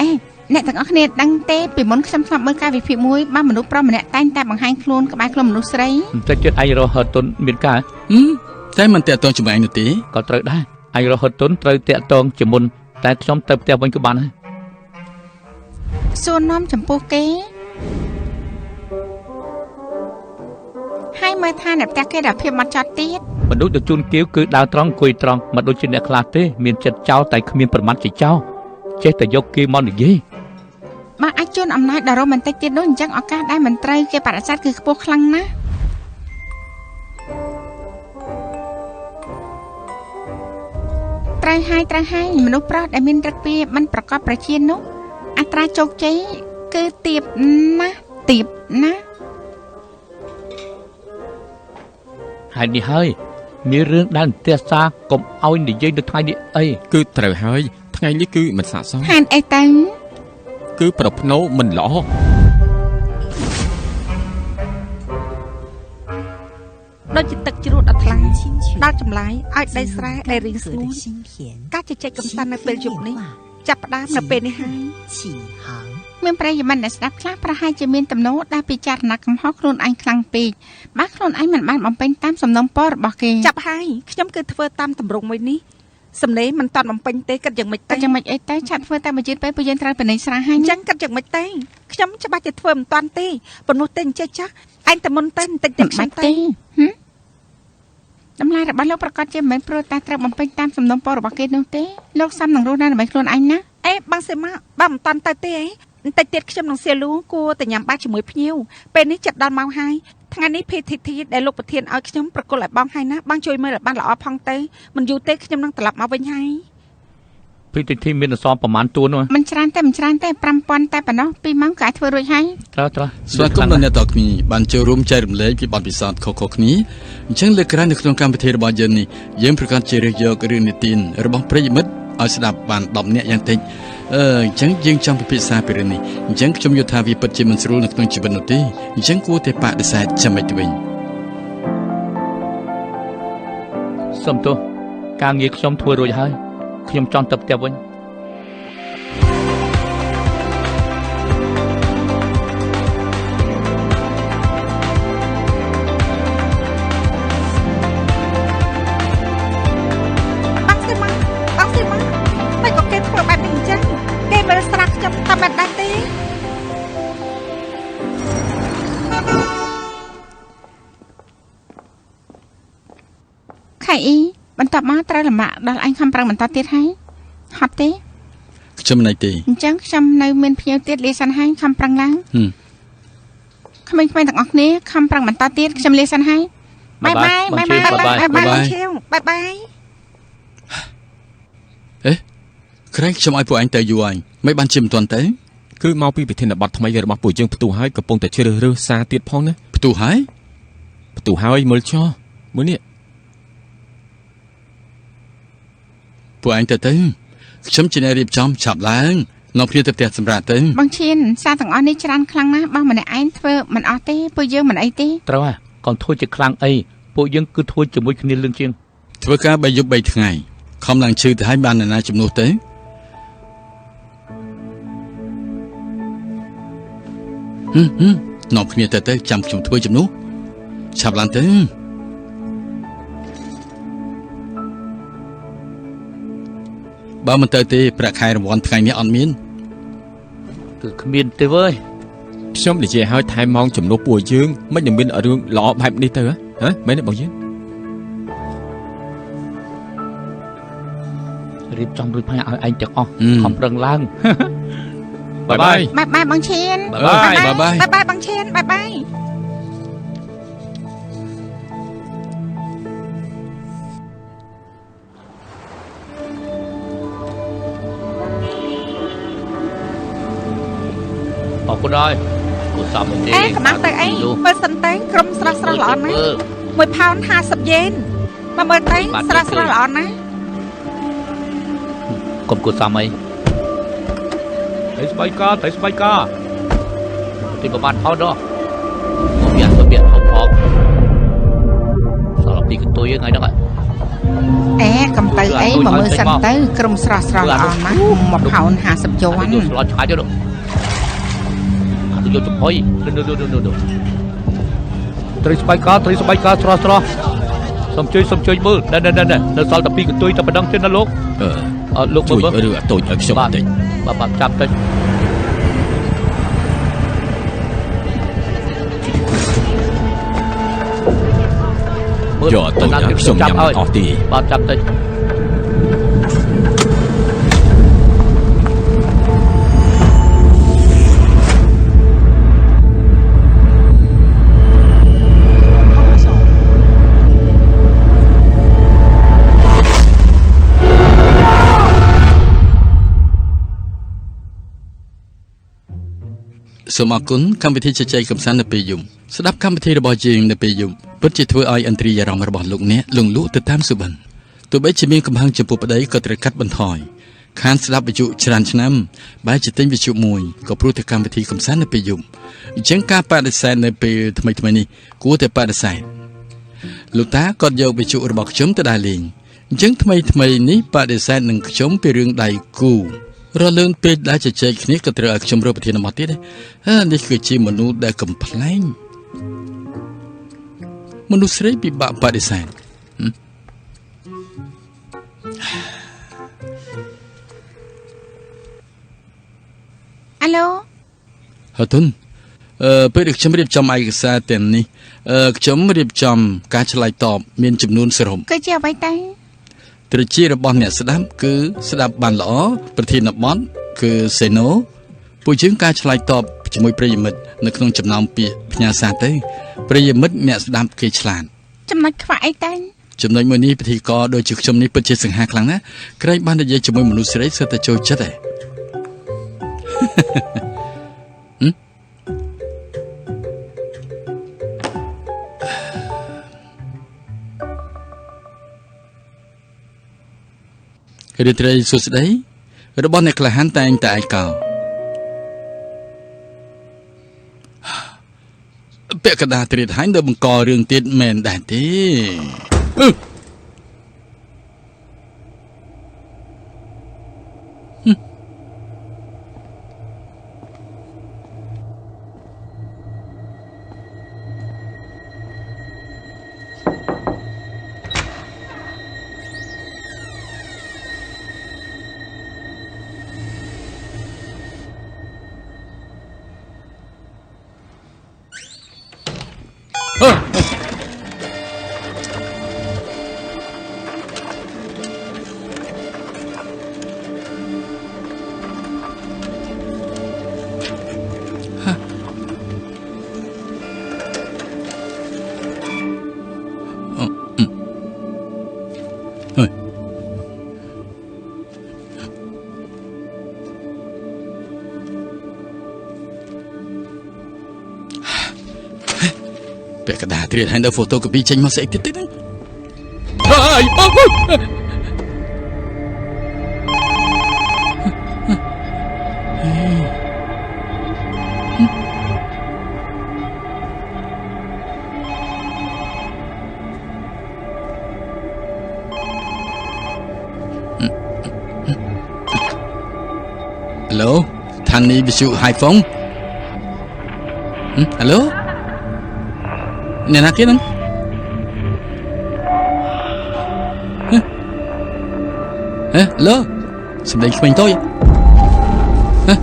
អេអ្នកទាំងអស់គ្នាដឹងទេពីមុនខ្ញុំធ្លាប់មើលការវិភាគមួយបើមនុស្សប្រុសម្នាក់តែងតែបង្ហាញខ្លួនក្បែរខ្លួនមនុស្សស្រី តែចិត្តឯងរហឺតុនមានការ តែមិនតាក់ទងជាមួយឯងនោះទេ ក៏ត្រូវដែរឯងរហឺតុនត្រូវតាក់ទងជាមុនតែខ្ញុំទៅផ្ទះវិញក៏បានដែរ សួរនាំចំពោះគេហើយមើលថាអ្នកផ្ទះគេដល់ភាពមកចត់ទៀត មនុស្សទៅជូនគៀវគឺដើរត្រង់អង្គុយត្រង់មិនដូចជាអ្នកខ្លះទេមានចិត្តចោលតែគ្មានប្រមាថជាចោលចេះតែយកគេមកនិយាយ បើអាចជូនអំណាចដល់រ៉ូមែនទិកទៀតនោះអញ្ចឹងឱកាសដែលមិនត្រូវគេបដិសេធគឺខ្ពស់ខ្លាំងណាស់ត្រូវហើយមនុស្សប្រុសដែលមានឫកពាមិនប្រកបប្រជានោះអត្រាជោគជ័យគឺទាបណាស់ ហើយនេះហើយមានរឿងដែលទស្សសាកុំឲ្យនិយាយនៅថ្ងៃនេះអី គឺត្រូវហើយថ្ងៃនេះគឺមិនស័ក្តិសម ហានអីទៅ គឺប្រភ្នោមិនល្អ ដូចជាទឹកជ្រោះដ៏ថ្លាដល់ចម្លាយឲ្យដីស្រែដែលរីងស្ងួតការជជែកកំសាន្តនៅពេលយប់នេះចាប់ផ្ដើមនៅពេលនេះហើយ មានប្រិយមិត្តអ្នកស្ដាប់ខ្លះប្រហែលជាមានទំនោរដែលពិចារណាកំហុសខ្លួនឯងខ្លាំងពេកបើខ្លួនឯងមិនបានបំពេញតាមសំណុំពររបស់គេ ចាប់ហើយខ្ញុំគឺធ្វើតាមតម្រងមួយនេះសំណេរមិនតាន់បំពេញទេគិតយ៉ាងម៉េច តែ ទៅ យ៉ាងម៉េចអីទៅឆាប់ធ្វើតែមួយជាតិពេលពួកយើងត្រូវបិនិច្ឆ័យហើយ អញ្ចឹងគិតយ៉ាងម៉េចទៅខ្ញុំច្បាស់ជាធ្វើមិនតាន់ទេប៉ុន្តែទេអញ្ចេះចាស់ឯងតែមុនទៅបន្តិចទៅខ្ញុំទៅ តម្លៃរបស់លោកប្រកាសជាមិនមែនព្រោះតែត្រូវបំពេញតាមសំណុំពររបស់គេនោះទេលោកសំនឹងរស់នៅដើម្បីខ្លួនឯងណា អេបងសេម៉ាបើមិនតាន់ទៅទេអីបន្តិចទៀតខ្ញុំនឹងសៀលូគួរតែញ៉ាំបាយជាមួយភ្ញៀវពេលនេះចិត្តដល់ម៉ោងហើយថ្ងៃនេះ PTT ដែលលោកប្រធានឲ្យខ្ញុំប្រគល់ឲ្យបងហើយណាបងជួយមើលឲ្យបានល្អផងទៅមិនយូរទេខ្ញុំនឹងត្រឡប់មកវិញហើយ ពីទីទីមានអសរប្រមាណតួនោះ មិនច្រើនទេ5000តែប៉ុណ្ណោះ2ម៉ោងក៏អាចធ្វើរួចហើយ ត្រូវ ស្វាគមន៍ដល់អ្នកតគ្នាបានចូលរួមចែករំលែកពីបទពិសោធន៍ខុសៗគ្នាអញ្ចឹងលើកក្រោយនៅក្នុងកម្មវិធីរបស់យើងនេះយើងប្រកាសជារើសយករឿងនិទានរបស់ប្រិយមិត្តឲ្យស្ដាប់បាន10នាក់យ៉ាងតិចអញ្ចឹងយើងចង់ពិភាក្សាពីរឿងនេះអញ្ចឹងខ្ញុំយល់ថាវាពិតជាមិនស្រួលនៅក្នុងជីវិតនោះទេអញ្ចឹងគួរតែបដិសេធចាំមិនទៅវិញ សុំទោសការងារខ្ញុំធ្វើរួចហើយខ្ញុំចង់ទៅផ្ទះវិញ បងសេម៉ាតែក៏គេធ្វើបែបនេះអញ្ចឹងគេមើលស្រាក់ខ្ញុំតាមបែបដែរទេ ខៃអ៊ីបន្ទាប់មកត្រូវលំបាកដល់អញខំប្រឹងបន្តទៀតហើយហត់ទេ ខ្ញុំមិនណៃទេ អញ្ចឹងខ្ញុំនៅមានភ្ញៀវទៀតលាសិនហើយខំប្រឹងឡើងក្មេងៗទាំងអស់គ្នាខំប្រឹងបន្តទៀតខ្ញុំលាសិនហើយបាយបាយបាយបាយបាយ ឈៀវបាយបាយ ក្រែងខ្ញុំឲ្យពួកឯងទៅយូរហើយមិនបានជាមិនទាន់ទៅ គឺមកពីវិធានបទថ្មីរបស់ពួកយើងផ្ទុះហើយកំពុងតែជ្រើសរើសសារទៀតផងណា ផ្ទុះហើយ ផ្ទុះហើយមើលចោមួយនេះ ពួកឯងទៅខ្ញុំជាអ្នករៀបចំឆាប់ឡើងនាំគ្នាទៅផ្ទះសម្រាប់ទៅ បងឈៀនសារទាំងអស់នេះច្រើនខ្លាំងណាស់បងម្នាក់ឯងធ្វើមិនអស់ទេពួកយើងមិនអីទេ ត្រូវហើយកូនធ្វើជាខ្លាំងអីពួកយើងគឺធ្វើជាមួយគ្នាលឿនជាង ធ្វើការ3យប់3ថ្ងៃខំឡើងឈឺទៅឲ្យបានណាជំនួសទៅនាំគ្នាទៅចាំខ្ញុំធ្វើជំនួសឆាប់ឡើងទៅបើមិនទៅទេប្រាក់ខែរង្វាន់ថ្ងៃនេះអត់មាន គឺគ្មានទេវើយ ខ្ញុំនិយាយឲ្យថែមម៉ោងចំនួនពួកយើងមិននឹងមានរឿងល្អបែបនេះទៅហ៎មែនទេបងយើង រៀបចំរួចហើយឲ្យឯងទាំងអស់ខំប្រឹងឡើង បាយបាយ បាយបងឈៀន បាយបាយ បាយបងឈៀនបាយបាយ អរគុណហើយគូសំទេ អេកំណត់ទៅអីមើលសិនទៅក្រុមស្រស់ស្រស់ល្អណាស់1ផោន50យេនមកមើលទៅស្រស់ស្រស់ល្អណាស់ កុំគូសំអីទៅស្បែកការទីប្រមាណផោនដល់មកវាហូបសល់ពីកន្ទុយថ្ងៃហ្នឹង អេកំទៅអីមកមើលសិនទៅក្រុមស្រស់ស្រស់ល្អណាស់1ផោន50យួន យកស្លឆ្ងាយទៅយកចំហុយត្រីស្បែកការស្រស់សូមជួយមើលនៅសល់តែពីកន្ទុយតែប៉ុណ្្នឹងទេណាលោកលោកមើល ឬអាតូចឲ្យខ្ញុំបន្តិច បាទចាប់តិចមើល យកអាតូចឲ្យខ្ញុំញ៉ាំអស់ទេ បាទចាប់តិច សូមអរគុណកម្មវិធីជជែកកម្សាន្តនៅពេលយប់ស្ដាប់កម្មវិធីរបស់យើងនៅពេលយប់ពិតជាធ្វើឲ្យអន្ត្រីអារម្មណ៍របស់លោកអ្នកលងលក់ទៅតាមសុបិនទោះបីជាមានកំហឹងចំពោះប្តីក៏ត្រូវកាត់បន្ថយខានស្ដាប់វិទ្យុច្រើនឆ្នាំបែរជាទិញវិទ្យុមួយក៏ព្រោះតែកម្មវិធីកម្សាន្តនៅពេលយប់អញ្ចឹងការបដិសេធនៅពេលថ្មីនេះគួរតែបដិសេធលោកតាក៏យកវិទ្យុរបស់ខ្ញុំទៅដើរលេងអញ្ចឹងថ្មីនេះបដិសេធនឹងខ្ញុំពីរឿងដៃគូរលឿនពេកដែលជជែកគ្នាក៏ត្រូវឲ្យខ្ញុំរកប្រធានបទទៀតដែរនេះគឺជាមនុស្សដែលកំ pl ែងមនុស្សស្រីពិបាកបដិសេធអាឡូ ហតុនពេលខ្ញុំរៀបចំឯកសារទាំងនេះខ្ញុំរៀបចំការឆ្លើយតបមានចំនួនសរុប គឺជាអ្វីទៅ ត្រជារបស់អ្នកស្ដាប់គឺស្ដាប់បានល្អប្រធានបទគឺសេណូពួកយើងការឆ្លើយតបជាមួយប្រិយមិត្តនៅក្នុងចំណោមពាក្យផ្ញើសារទៅប្រិយមិត្តអ្នកស្ដាប់គេឆ្លាត ចំណុចខ្វះអីទៅ ចំណុចមួយនេះពិធីករដូចជាខ្ញុំនេះពិតជាសង្ហាខ្លាំងណាស់ក្រែងបាននិយាយជាមួយមនុស្សស្រីសិតតែចូលចិត្តឯង រាត្រីសួស្តីរបស់អ្នកក្លាហានតែងតែឯកោពាក់កណ្ដាលត្រៀតហាញ់ដល់បង្ករឿងទៀតមែនដែរទេពាក់កណ្ដាលត្រៀតហាញ់ដល់ហ្វូតូកូពីចេញមកស្អីទៀតហ្នឹងហើយបង Hello ឋានីវិទ្យុ Hi-Phone ហេឡូអ្នកណាគេហ្នឹងហេឡូសម្លេងក្មេងតូចហេ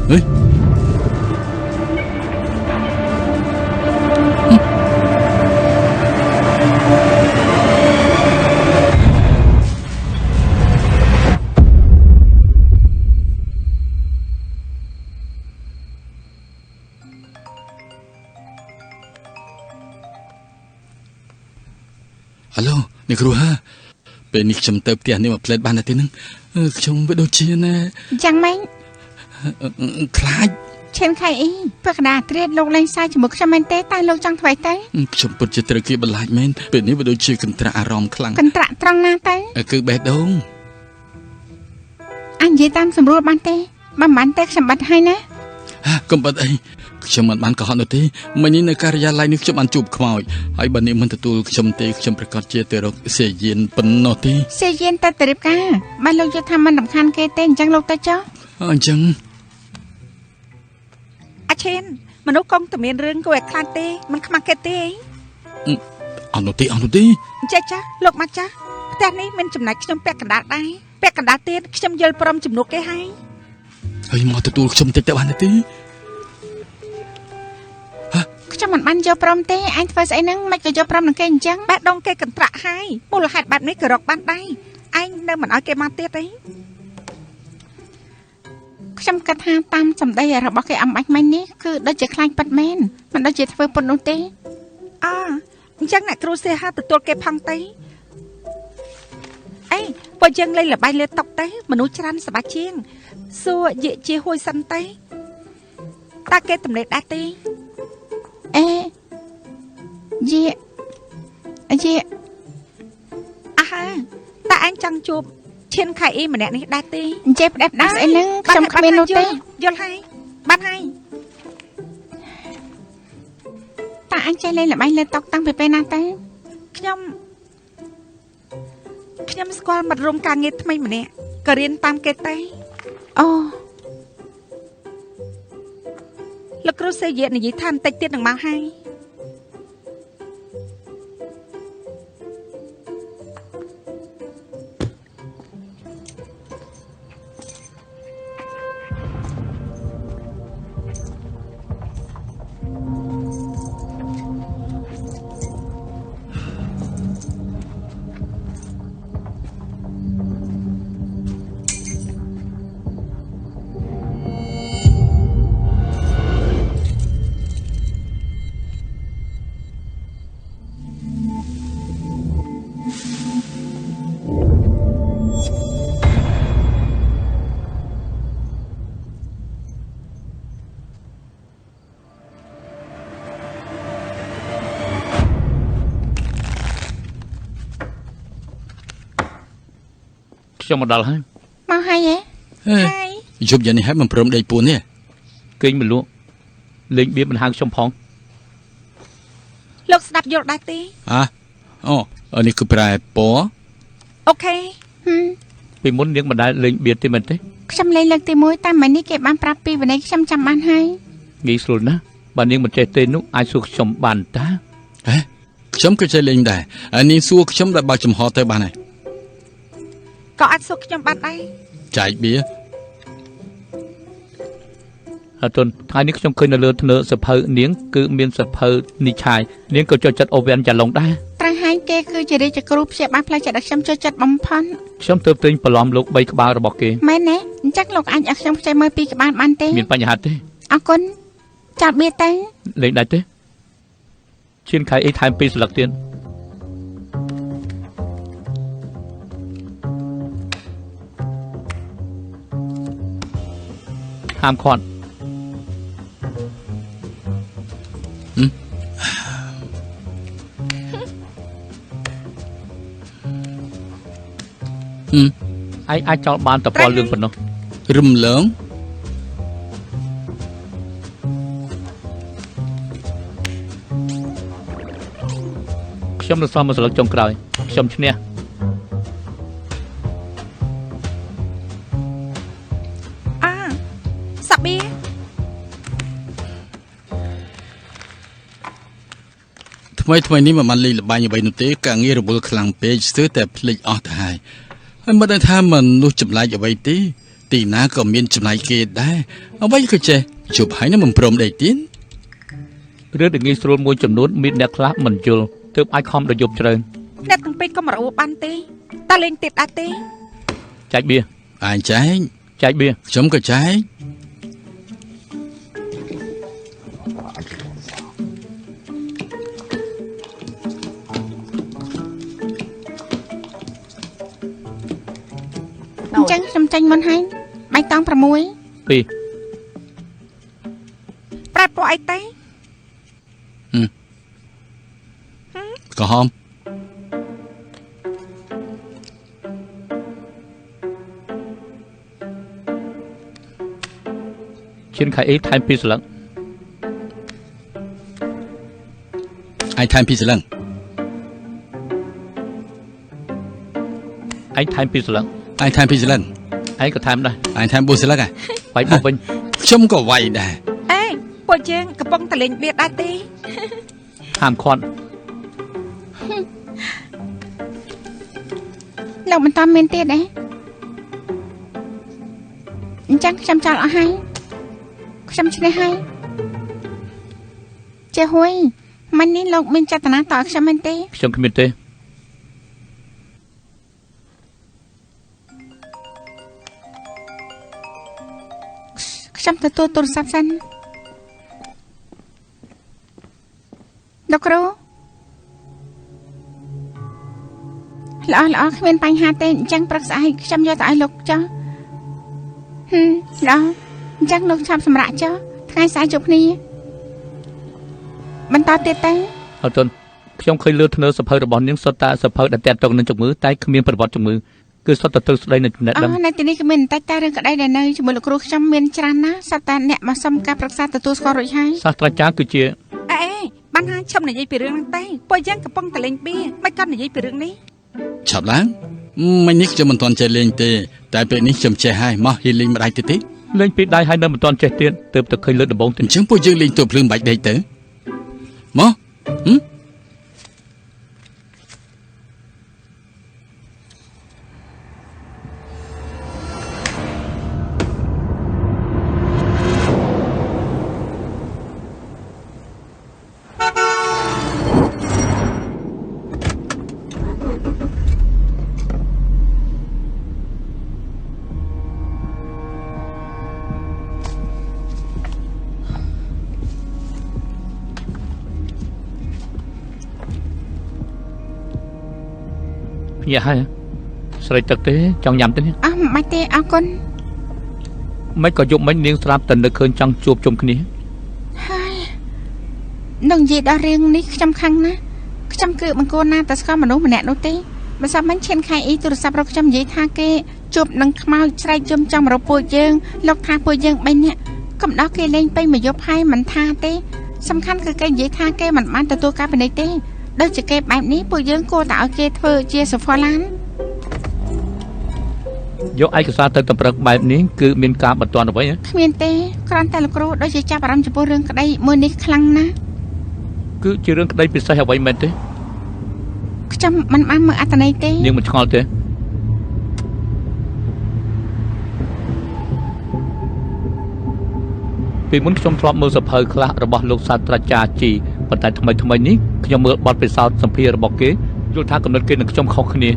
ហេ អាឡូនេះគ្រូហាពេលនេះខ្ញុំទៅផ្ទះនេះមកផ្លែតបានតែហ្នឹងខ្ញុំវាដូចជាណា យ៉ាងម៉េច ខ្លាច ឈិនខៃអ៊ីព្រឹកកណ្ដាលត្រៀតលោកលេងសើចជាមួយខ្ញុំមែនទេតែលោកចង់ធ្វើអីទៅ ខ្ញុំពិតជាត្រូវគេបន្លាចមែនពេលនេះវាដូចជាកន្ត្រាក់អារម្មណ៍ខ្លាំង កន្ត្រាក់ត្រង់ណាទៅ គឺបេះដូង អញនិយាយតាមស្រួលបានទេបើមិនបានទេខ្ញុំបាត់ហើយណា កុំបាត់អីខ្ញុំមិនបានកុហកនោះទេមិញនេះនៅការិយាល័យនេះខ្ញុំបានជួបខ្មោចហើយបើនេះមិនទទួលខ្ញុំទេខ្ញុំប្រកាសជាទៅរកសេយានប៉ុណ្ណោះទេ សេយានទៅទៅរៀបការបើលោកយល់ថាមិនរំខានគេទេអញ្ចឹងលោកទៅចុះ អញ្ចឹង អាឈិនមនុស្សកងតែមានរឿងគួរឲ្យខ្លាចទេមិនខ្មាស់គេទេ អត់នោះទេ អញ្ចឹងចាស់លោកម្ចាស់ផ្ទះនេះមានចំណែកខ្ញុំពាក់កណ្ដាលដែរពាក់កណ្ដាលទៀតខ្ញុំយល់ព្រមជំនួសគេហើយ ហើយមកទទួលខ្ញុំតិចទៅបានទេ ខ្ញុំមិនបានយកព្រមទេអញធ្វើស្អីហ្នឹងមិនក៏យកព្រមនឹងគេអញ្ចឹង បេះដូងគេកន្ត្រាក់ហើយមូលហេតុបែបនេះក៏រកបានដែរឯងនៅមិនឲ្យគេមកទៀតទេ ខ្ញុំគិតថាតាមសម្ដីរបស់គេអំបាច់មិញនេះគឺដូចជាខ្លាញ់ប៉ិតមែនមិនដូចជាធ្វើពុតនោះទេ អញ្ចឹងអ្នកគ្រូសេហាទទួលគេផងទៅអីបើយើងលេងល្បែងលើតុទៅមនុស្សច្រើនសប្បាយជាងសួរយាកជាហួយសិនទៅតើគេតម្លេចដែរទេ អេយា អាហាតើឯងចង់ជួបឈិនខៃអ៊ីម្នាក់នេះដែរទេ អញ្ចេះផ្ដេសផ្ដាស់ស្អីហ្នឹងខ្ញុំគ្មាននោះទេ យល់ហើយបានហើយ តើអញចេះលេងល្បែងលើតុតាំងពីពេលណាទៅ ខ្ញុំស្គាល់មិត្តរួមការងារថ្មីម្នាក់ក៏រៀនតាមគេទៅ អូ លោកគ្រូសេយានិយាយថាបន្តិចទៀតនឹងមកហើយ ខ្ញុំមកដល់ហើយ មកហើយហ៎ ហើយ យប់យ៉ាងនេះហើយមិនព្រមដេកពួនទេ គេងមលក់លេងបៀបមិនហៅខ្ញុំផង លោកស្ដាប់យល់ដែរទេ អូនេះគឺប្រែពណ៌ អូខេ ពីមុននាងមិនដែលលេងបៀបទេមែនទេ ខ្ញុំលេងលើកទី1តែមិននេះគេបានប្រាប់ពីវិន័យខ្ញុំចាំបានហើយ ងាយស្រួលណាស់បើនាងមិនចេះទេនោះអាចសួរខ្ញុំបានតា ខ្ញុំក៏ចេះលេងដែរនេះសួរខ្ញុំដែលបើកចំហទៅបានហើយ ក៏អាចសួរខ្ញុំបានដែរ ចែកបៀ ហើយទនថ្ងៃនេះខ្ញុំឃើញនៅលើធ្នើសភៅនាងគឺមានសភៅនិឆាយនាងក៏ចូលចិត្តអូវែនចាឡុងដែរ ត្រូវហើយគេគឺជារាជគ្រូព្យាបាលផ្លូវចិត្តដែលខ្ញុំចូលចិត្តបំផុត ខ្ញុំទើបទិញបន្លំលោក3ក្បាលរបស់គេ មែនទេអញ្ចឹងលោកអាចឲ្យខ្ញុំខ្ចីមើល2ក្បាលបានទេ មានបញ្ហាទេ អរគុណចាត់បៀទៅ លេងដែរទេឈានខៃអីថែម2ស្លឹកទៀតហាមខាត់ ឯងអាចចោលបានតែពណ៌លឿងប៉ុណ្ណោះ រំលង ខ្ញុំនឹងសល់មួយស្លឹកចុងក្រោយខ្ញុំឈ្នះសាប៊ី ថ្មីនេះមិនបានលេងល្បែងអ្វីនោះទេការងាររវល់ខ្លាំងពេកស្ទើរតែភ្លេចអស់ទៅហើយមិនដឹងថាមនុស្សចម្លែកអ្វីទេទីណាក៏មានចម្លែកគេដែរអ្វីក៏ចេះជប់ហើយនឹងមិនព្រមដេកទៀត រឿងដែលងាយស្រួលមួយចំនួនមានអ្នកខ្លះមិនយល់ទើបអាចខំដល់យប់ជ្រៅ អ្នកទាំងពីរក៏មិនរវល់បានទេតើលេងទៀតដែរទេ ចែកបៀ អញចែក ចែកបៀ ខ្ញុំក៏ចែក ហ ចាញ់មុនហើយបៃតង6 2 ប្រែពណ៌អីទេ ក្រហម ឈានខៃអេថែម2ស្លឹក ឯងថែម2ស្លឹក ឯងថែម2ស្លឹក ឯងថែម2ស្លឹក ឯងក៏ថែមដែរ ឯងថែម4ស្លឹកហ៎ បាយបោះវិញ ខ្ញុំក៏វាយដែរ អេពួកយើងកំពុងតែលេងបៀដែរទេ ហាមខាត់ លោកមិនតាមមានទៀតទេអញ្ចឹងខ្ញុំចោលអស់ហើយខ្ញុំឈ្នះហើយចេះហួយមិននេះលោកមានចេតនាតឲ្យខ្ញុំមែនទេ ខ្ញុំគ្មានទេ ខ្ញុំទទួលទូរស័ព្ទសិនលោកគ្រូល្អគ្មានបញ្ហាទេអញ្ចឹងព្រឹកស្អែកខ្ញុំយកទៅឲ្យលោកចុះល្អអញ្ចឹងលោកឆាប់សម្រាប់ចុះថ្ងៃស្អែកជួបគ្នាបន្តទៀតទៅ អត់ទាន់ខ្ញុំឃើញលើធ្នើសភៅរបស់នាងសុទ្ធតែសភៅដែលតាក់ទងនឹងជំងឺតែគ្មានប្រវត្តិជំងឺគឺសុទ្ធតែត្រូវស្ដីនឹងចំណេះដឹង នៅទីនេះគឺមានតែរឿងក្តីដែលនៅជាមួយលោកគ្រូខ្ញុំមានច្រើនណាស់សត្វតែអ្នកមកសុំការប្រឹក្សាទទួលស្គាល់រួចហើយ សាស្ត្រាចារ្យគឺជា អេបានហើយឈប់និយាយពីរឿងហ្នឹងទេពួកយើងកំពុងតែលេងបៀមិនក៏និយាយពីរឿងនេះ ឆាប់ឡើងមិញនេះខ្ញុំមិនទាន់ចេះលេងទេតែពេលនេះខ្ញុំចេះហើយមកហ៊ានលេងម្ដាយទៀតទេ លេងពីដៃហើយនៅមិនទាន់ចេះទៀតទើបតែឃើញលើកដំបូងទេ អញ្ចឹងពួកយើងលេងទូភ្លើងបាច់ដេកទៅមកភ្ញាក់ហើយស្រេកទឹកទេចង់ញ៉ាំទេ អស់មិនបាច់ទេអរគុណ មិនក៏យប់មិញនាងស្រាប់តែនឹកឃើញចង់ជួបជុំគ្នា ហើយនឹងនិយាយដល់រឿងនេះខ្ញុំខឹងណាស់ខ្ញុំគឺបង្គោលណាតែស្គាល់មនុស្សម្នាក់នោះទេមិនសមមិនឈានខៃអ៊ីទូរស័ព្ទរកខ្ញុំនិយាយថាគេជួបនឹងខ្មោចស្រែកយំចង់រកពួកយើងលោកថាពួកយើង3នាក់កំដោះគេលេងពេញមួយយប់ហើយមិនថាទេសំខាន់គឺគេនិយាយថាគេមិនបានទទួលការពិនិត្យទេដូចជាគេបែបនេះពួកយើងគួរតែឲ្យគេធ្វើជាសុផឡាន យកឯកសារទៅតម្រឹកបែបនេះគឺមានការបន្ទាន់អ្វី គ្មានទេគ្រាន់តែលោកគ្រូដូចជាចាប់អារម្មណ៍ចំពោះរឿងក្តីមួយនេះខ្លាំងណាស់ គឺជារឿងក្តីពិសេសអ្វីមែនទេ ខ្ញុំមិនបានមើលអត្ថន័យទេ នាងមិនឆ្ងល់ទេពីមុនខ្ញុំធ្លាប់មើលសភៅខ្លះរបស់លោកសាស្ត្រាចារ្យជីប៉ុន្តែថ្មីនេះខ្ញុំមើលបទពិសោធន៍សម្ភាររបស់គេយល់ថាកំណត់គេនិងខ្ញុំខុសគ្នា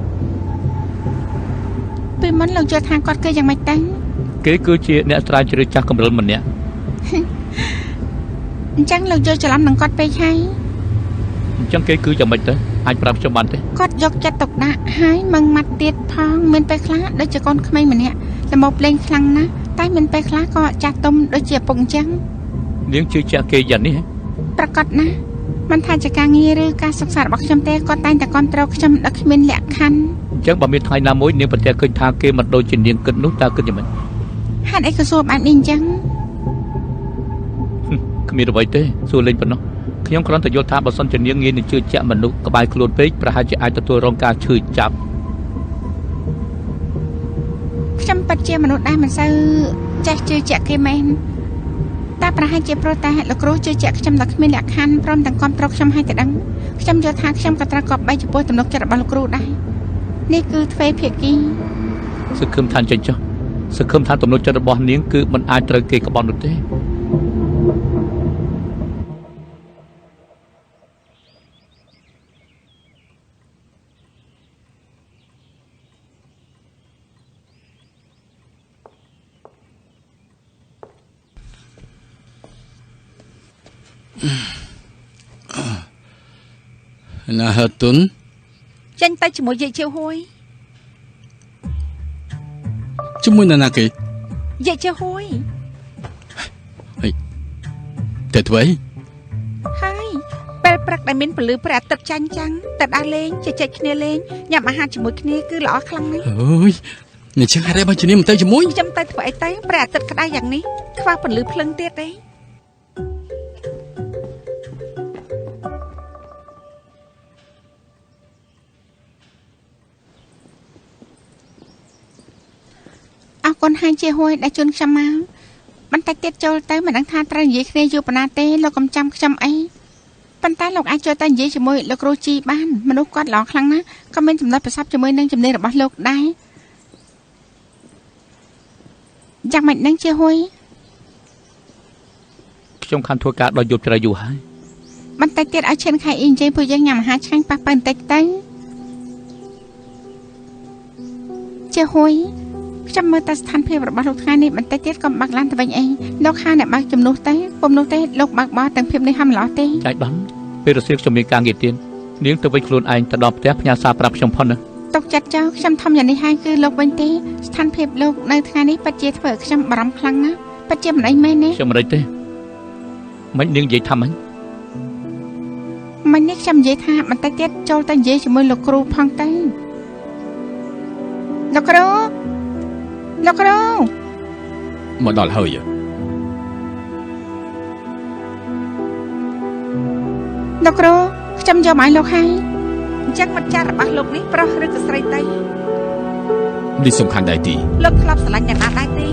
ពេលមុនលោកយល់ថាគាត់គឺយ៉ាងម៉េចទៅ គេគឺជាអ្នកស្រាវជ្រាវចាស់កម្រិលម្នាក់ អញ្ចឹងលោកយល់ច្រឡំនឹងគាត់ពេកហើយ អញ្ចឹងគេគឺយ៉ាងម៉េចទៅអាចប្រាប់ខ្ញុំបានទេ គាត់យកចិត្តទុកដាក់ហើយមឹងម៉ាត់ទៀតផងមានពេលខ្លះដូចជាកូនក្មេងម្នាក់ល្មមលេងខ្លាំងណាស់តែមានពេលខ្លះក៏ចាស់ទុំដូចជាឪពុកអញ្ចឹង នាងជឿជាក់គេយ៉ាងនេះ ប្រកាសណាស់មិនថាជាការងារឬការសិក្សារបស់ខ្ញុំទេគាត់តែងតែគាំទ្រខ្ញុំដល់គ្មានលក្ខខណ្ឌ អញ្ចឹងបើមានថ្ងៃណាមួយនាងប្រទះឃើញថាគេមិនដូចជានាងគិតនោះតើគិតយ៉ាងម៉េច ហេតុអីក៏សួរបែបនេះអញ្ចឹង គ្មានអ្វីទេសួរលេងប៉ុណ្ណោះខ្ញុំគ្រាន់តែយល់ថាបើសិនជានាងងាយនឹងជឿជាក់មនុស្សក្បែរខ្លួនពេកប្រហែលជាអាចទទួលរងការឈឺចាប់ ខ្ញុំពិតជាមនុស្សដែលមិនសូវចេះជឿជាក់គេមែនតែប្រហែលជាព្រោះតែលោកគ្រូជឿជាក់ខ្ញុំដល់គ្មានលក្ខខណ្ឌព្រមទាំងគាំទ្រខ្ញុំឲ្យតែដឹងខ្ញុំយល់ថាខ្ញុំក៏ត្រូវគប្បីចំពោះទំនុកចិត្តរបស់លោកគ្រូដែរនេះគឺទ្វេភាគី សង្ឃឹមថាចេញចុះសង្ឃឹមថាទំនុកចិត្តរបស់នាងគឺមិនអាចត្រូវគេក្បត់នោះទេ ណាហឺតុន ចេញទៅជាមួយយាយជាវហួយ ជាមួយនរណាគេ យាយជាហួយ តែធ្វើអី ហើយពេលព្រឹកដែលមានពលឺព្រះអាទិត្យចាញ់ចាំងតែដើរលេងជជែកគ្នាលេងញ៉ាំអាហារជាមួយគ្នាគឺល្អខ្លាំងណាស់ អើយអ្នកចឹងហេតុអីបើជំនាញមិនទៅជាមួយ ខ្ញុំទៅធ្វើអីទៅព្រះអាទិត្យក្តៅយ៉ាងនេះខ្វះពន្លឺភ្លឹងទៀតទេ អរគុណហើយជាហួយដែលជូនខ្ញុំមកបន្តិចទៀតចូលទៅមិនដឹងថាត្រូវនិយាយគ្នាយូរប៉ុណ្ណាទេលោកកំចាំខ្ញុំអីប៉ុន្តែលោកអាចចូលទៅនិយាយជាមួយលោកគ្រូជីបានមនុស្សគាត់ល្អខ្លាំងណាស់ក៏មានចំណុចប្រសពជាមួយនឹងជំនាញរបស់លោកដែរយ៉ាងម៉េចនឹងជាហួយ ខ្ញុំខានធ្វើការដល់យប់ជ្រៅយូរហើយ បន្តិចទៀតឲ្យឈិនខៃអ៊ីនិយាយពួកយើងញ៉ាំអាហារឆ្ងាញ់ប៉ះប៉បន្តិចទៅជាហួយខ្ញុំមើលតែស្ថានភាពរបស់លោកថ្ងៃនេះបន្តិចទៀតក៏បាក់ឡានទៅវិញអីលោកខានអ្នកបើកជំនួសទេពុំនោះទេលោកបើកបោទាំងភាពនេះហាំឡោះទេ ចៃដន្យពេលរសៀលខ្ញុំមានការងារទៀតនាងទៅវិញខ្លួនឯងទៅដល់ផ្ទះផ្ញើសារប្រាប់ខ្ញុំផុនណា ទុកចិត្តចោលខ្ញុំធំយ៉ាងនេះហើយគឺលោកវិញទេស្ថានភាពលោកនៅថ្ងៃនេះពិតជាធ្វើឲ្យខ្ញុំបារម្ភខ្លាំងណាស់ពិតជាមិនអីមែនទេ ខ្ញុំមិនរេចទេមិននាងនិយាយថាម៉េច មិញនេះខ្ញុំនិយាយថាបន្តិចទៀតចូលទៅនិយាយជាមួយលោកគ្រូផងទៅលោកគ្រូ មកដល់ហើយ លោកគ្រូខ្ញុំយកមកឲ្យលោកហើយ អញ្ចឹងមិត្តចាស់របស់លោកនេះប្រុសឬក៏ស្រីទៅ នេះសំខាន់ដែរទី លោកធ្លាប់ស្រឡាញ់យ៉ាងណាដែរទេ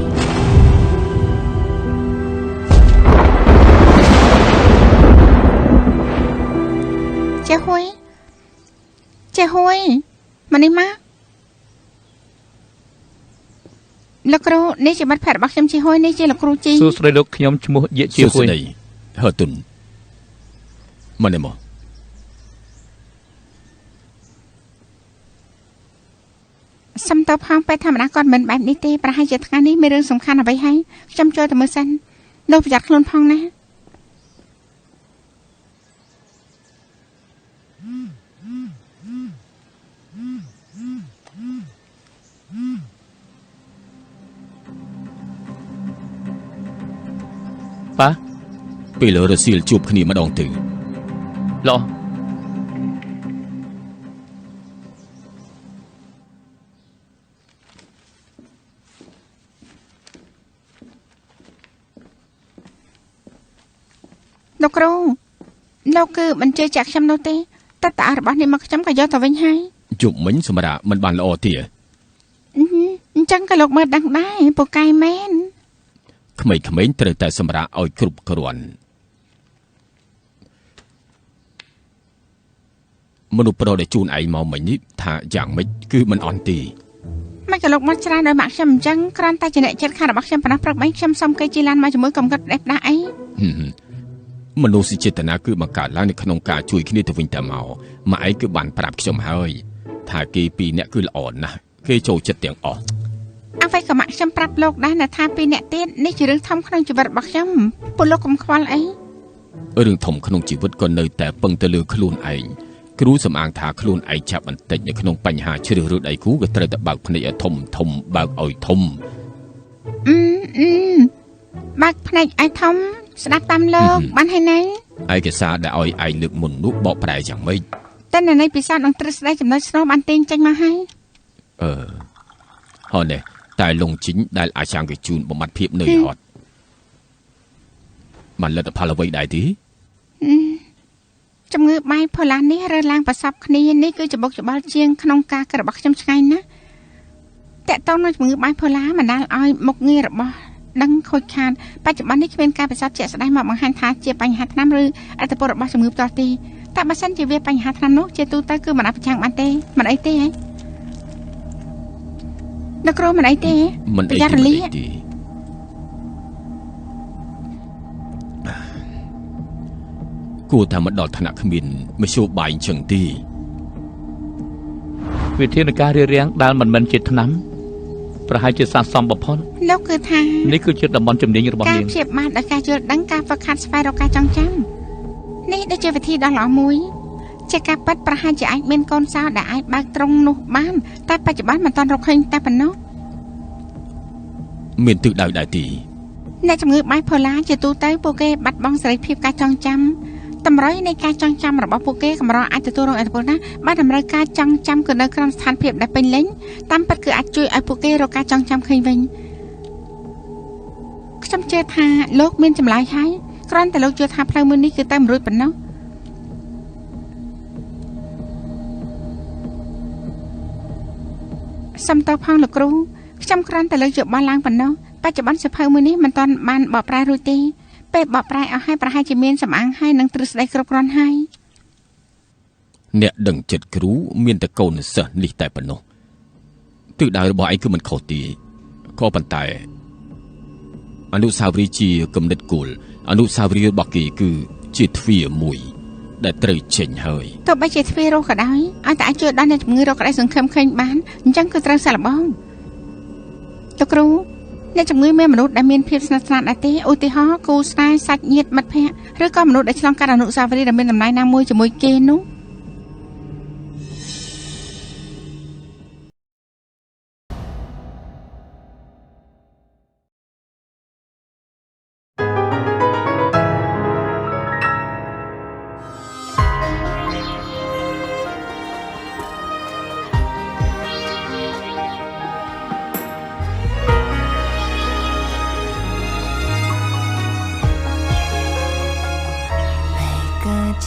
ជាហួយមកនេះមកលោកគ្រូនេះជាមិត្តភក្តិរបស់ខ្ញុំជាហួយនេះជាលោកគ្រូជី សួស្ដីលោកខ្ញុំឈ្មោះយាជាហួយ ហឺទុនមកនេះមក សំតបផងពេលធម្មតាគាត់មិនបែបនេះទេប្រហែលជាថ្ងៃនេះមានរឿងសំខាន់អ្វីហើយខ្ញុំចូលទៅមើលសិនលោកប្រយ័ត្នខ្លួនផងណា ប៉ា ពេលរសៀលជួបគ្នាម្ដងទៅ ល្អ លោកគ្រូលោកគឺបញ្ជាចាក់ខ្ញុំនោះទេតើតារបស់នេះមកខ្ញុំក៏យកទៅវិញហើយ ជប់មិញសម្រាប់មិនបានល្អទេ អញ្ចឹងក៏លោកមើលដឹងដែរពូកែមែន ក្មេងៗត្រូវតែសម្រាប់ឲ្យគ្រប់គ្រាន់មនុស្សប្រុសដែលជូនឯងមកមិញនេះថាយ៉ាងម៉េចគឺមិនអន់ទេ មិនក៏លោកមកច្រើនដោយម៉ាក់ខ្ញុំអញ្ចឹងគ្រាន់តែជាអ្នកចិត្តខាងរបស់ខ្ញុំប៉ុណ្ណោះព្រឹកមិញខ្ញុំសុំគេជីឡានមកជាមួយកំកិតដេបដាស់អី មនុស្សចេតនាគឺបង្កើតឡើងនៅក្នុងការជួយគ្នាទៅវិញទៅមកម៉ាក់ឯងគឺបានប្រាប់ខ្ញុំហើយថាគេពីរនាក់គឺល្អណាស់គេចូលចិត្តទាំងអស់ អ្វីក៏ម៉ាក់ខ្ញុំប្រាប់លោកដែរថាពីរអ្នកទៀតនេះជារឿងធំក្នុងជីវិតរបស់ខ្ញុំពួកលោកកុំខ្វល់អី រឿងធំក្នុងជីវិតក៏នៅតែពឹងទៅលើខ្លួនឯងគ្រូសម្អាងថាខ្លួនឯងចាប់បន្តិចនៅក្នុងបញ្ហាជ្រើសរើសដៃគូក៏ត្រូវតែបើកភ្នែកឲ្យធំបើកឲ្យធំ បើកភ្នែកឲ្យធំស្ដាប់តាមលោកបានហើយណា ឯកសារដែលឲ្យឯងលើកមុននោះបកប្រែយ៉ាងម៉េច តែនៅនៃពិសោធន៍នឹងទ្រឹស្ដីចំណុចស្នូលបានទាញចេញមកហើយ ហ៎នេះតែលងជីងដែលអាចារ្យគេជូនបំបត្តិភាពនៅអត់បានលទ្ធផលអ្វីដែរទី ជំងឺបាយផូឡានេះរើឡើងប្រសពគ្នានេះគឺច្បុកច្បល់ជាងក្នុងការករបស់ខ្ញុំឆ្ងាយណាស់តកតងនឹងជំងឺបាយផូឡាបណ្ដាលឲ្យមុខងាររបស់ដឹងខូចខាតបច្ចុប្បន្ននេះគ្មានការពិសោធន៍ជាក់ស្ដែងមកបង្ហាញថាជាបញ្ហាថ្នាំឬអត្ថប្រយោជន៍របស់ជំងឺផ្ទាល់ទេតែបើសិនជាវាបញ្ហាថ្នាំនោះជាទូទៅគឺមិនអាចប្រឆាំងបានទេមិនអីទេហ៎អ្នកគ្រូមិនអីទេ មិនអីទេគួរតែមកដល់ថ្នាក់គ្មានមធ្យោបាយអញ្ចឹងទេ វិធានការរៀបរៀងដែលមិនមែនជាថ្នាំប្រហែលជាស័ក្តិសមបំផុត លោកគឺថា នេះគឺជាតំបន់ជំនាញរបស់ ការ នាង ព្យាបាលដោយការយល់ដឹងការហ្វឹកហាត់ស្វែងរកការចងចាំនេះដូចជាវិធីដ៏ល្អមួយជាការប៉ັດប្រហែលជាអាចមានកូនសោដែលអាចបើកត្រង់នោះបានតែបច្ចុប្បន្នមិនទាន់រកឃើញតែប៉ុណ្ណោះ មានទិសដៅដែរទេ អ្នកជំងឺបាយផូឡាជាទូទៅពួកគេបាត់បង់សេរីភាពការចងចាំតម្រុយនៃការចងចាំរបស់ពួកគេកម្រអាចទទួលរងឥទ្ធិពលណាស់បានតម្រូវការចងចាំគឺនៅក្នុងស្ថានភាពដែលពេញលេញតាមពិតគឺអាចជួយឲ្យពួកគេរកការចងចាំឃើញវិញខ្ញុំជឿថាលោកមានចម្លើយហើយគ្រាន់តែលោកជឿថាផ្លូវមួយនេះគឺទៅមិនរួចប៉ុណ្ណោះសំទោសផងលោកគ្រូខ្ញុំគ្រាន់តែលើកយកបោះឡើងប៉ុណ្ណោះបច្ចុប្បន្នសភៅមួយនេះមិនទាន់បានបកប្រែរួចទេពេលបកប្រែអស់ហើយប្រហែលជាមានសម្អាងហើយនឹងទ្រឹស្ដីគ្រប់គ្រាន់ហើយ អ្នកដឹងចិត្តគ្រូមានតែកូនសិស្សនេះតែប៉ុណ្ណោះទិសដៅរបស់ឯងគឺមិនខុសទេក៏ប៉ុន្តែអនុស្សាវរីយ៍ជាគំនិតគោលអនុស្សាវរីយ៍របស់គេគឺជាទ្វារមួយដែលត្រូវចេញហើយ ទោះបីជាទ្វាររស់ក៏ដោយឲ្យតែអាចជួយដល់អ្នកជំងឺរកក្តីសង្ឃឹមឃើញបានអញ្ចឹងគឺត្រូវសាកល្បងលោកគ្រូអ្នកជំងឺមានមនុស្សដែលមានភាពស្និទ្ធស្នាលដែរទេឧទាហរណ៍គូស្នេហ៍សាច់ញាតិមិត្តភក្តិឬក៏មនុស្សដែលឆ្លងកាត់អនុស្សាវរីយ៍ដែលមានតម្លៃណាមួយជាមួយគេនោះ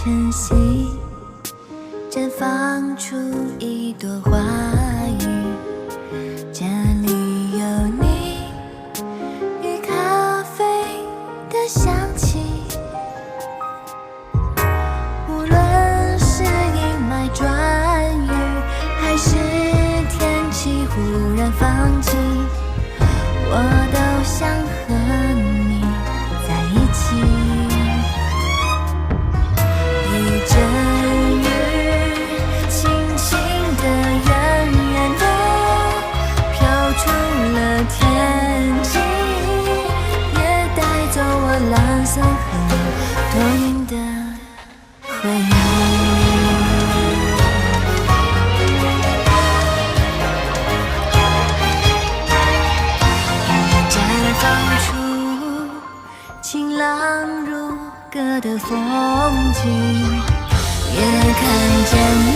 晨曦绽放出一朵花语，这里有你与咖啡的香气。无论是阴霾转雨，还是天气忽然放晴，我都想和你在一起。 阵雨轻轻地、远远地飘出了天际，也带走我蓝色和多云的回忆。绽放出晴朗如歌的风景。 也看见你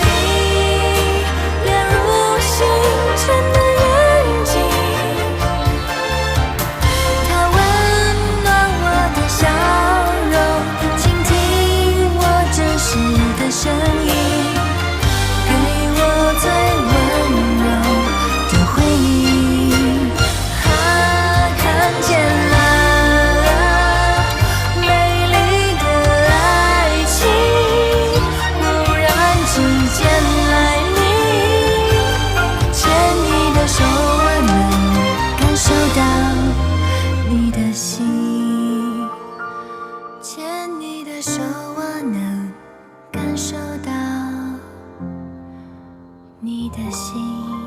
亮如星辰的眼睛，它温暖我的笑容，倾听我真实的声音，给我最温柔的回应。看见了。 你的心。